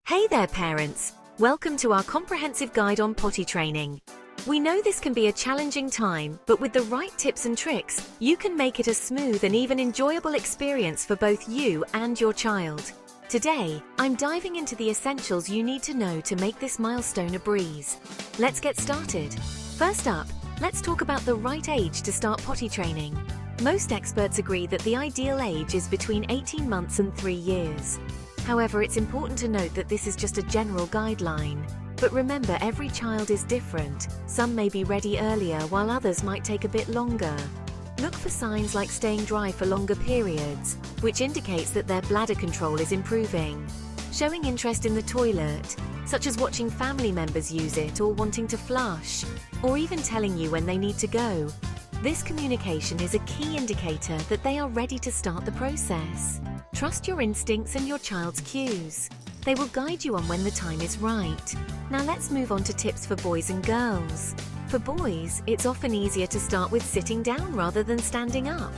Hey there, parents! Welcome to our comprehensive guide on potty training. We know this can be a challenging time, but with the right tips and tricks, you can make it a smooth and even enjoyable experience for both you and your child. Today, I'm diving into the essentials you need to know to make this milestone a breeze. Let's get started. First up, let's talk about the right age to start potty training. Most experts agree that the ideal age is between 18 months and 3 years. However, it's important to note that this is just a general guideline. But remember, every child is different. Some may be ready earlier, while others might take a bit longer. Look for signs like staying dry for longer periods, which indicates that their bladder control is improving. Showing interest in the toilet, such as watching family members use it or wanting to flush, or even telling you when they need to go. This communication is a key indicator that they are ready to start the process. Trust your instincts and your child's cues. They will guide you on when the time is right. Now let's move on to tips for boys and girls. For boys, it's often easier to start with sitting down rather than standing up.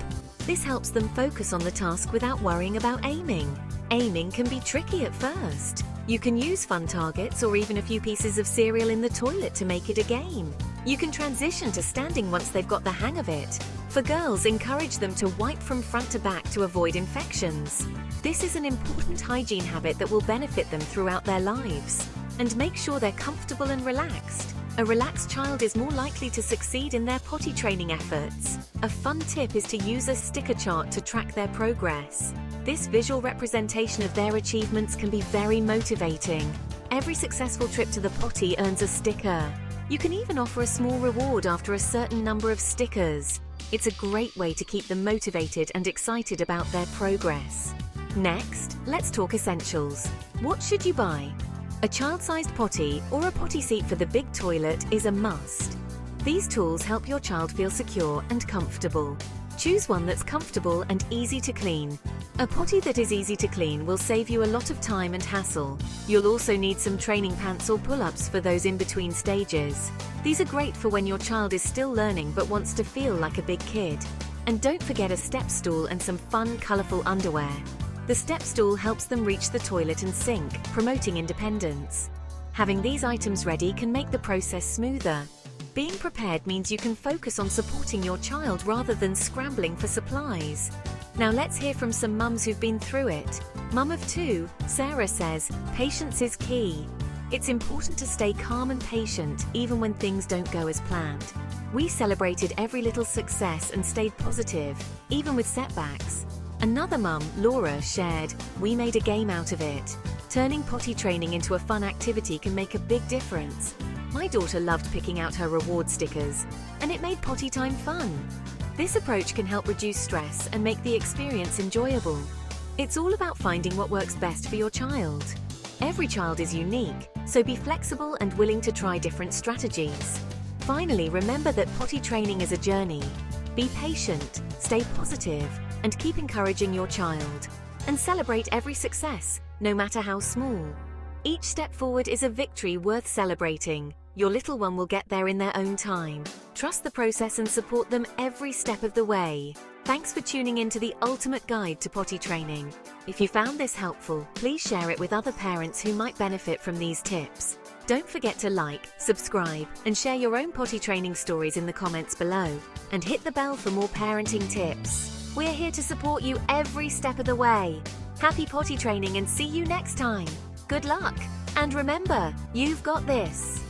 This helps them focus on the task without worrying about aiming. Aiming can be tricky at first. You can use fun targets or even a few pieces of cereal in the toilet to make it a game. You can transition to standing once they've got the hang of it. For girls, encourage them to wipe from front to back to avoid infections. This is an important hygiene habit that will benefit them throughout their lives. And make sure they're comfortable and relaxed. A relaxed child is more likely to succeed in their potty training efforts. A fun tip is to use a sticker chart to track their progress. This visual representation of their achievements can be very motivating. Every successful trip to the potty earns a sticker. You can even offer a small reward after a certain number of stickers. It's a great way to keep them motivated and excited about their progress. Next, let's talk essentials. What should you buy? A child-sized potty or a potty seat for the big toilet is a must. These tools help your child feel secure and comfortable. Choose one that's comfortable and easy to clean. A potty that is easy to clean will save you a lot of time and hassle. You'll also need some training pants or pull-ups for those in-between stages. These are great for when your child is still learning but wants to feel like a big kid. And don't forget a step stool and some fun, colourful underwear. The step stool helps them reach the toilet and sink, promoting independence. Having these items ready can make the process smoother. Being prepared means you can focus on supporting your child rather than scrambling for supplies. Now let's hear from some mums who've been through it. Mum of 2, Sarah says, patience is key. It's important to stay calm and patient even when things don't go as planned. We celebrated every little success and stayed positive, even with setbacks. Another mum, Laura, shared, we made a game out of it. Turning potty training into a fun activity can make a big difference. My daughter loved picking out her reward stickers, and it made potty time fun. This approach can help reduce stress and make the experience enjoyable. It's all about finding what works best for your child. Every child is unique, so be flexible and willing to try different strategies. Finally, remember that potty training is a journey. Be patient, stay positive, and keep encouraging your child. And celebrate every success, no matter how small. Each step forward is a victory worth celebrating. Your little one will get there in their own time. Trust the process and support them every step of the way. Thanks for tuning in to the ultimate guide to potty training. If you found this helpful, please share it with other parents who might benefit from these tips. Don't forget to like, subscribe, and share your own potty training stories in the comments below. And hit the bell for more parenting tips. We're here to support you every step of the way. Happy potty training and see you next time. Good luck! And remember, you've got this.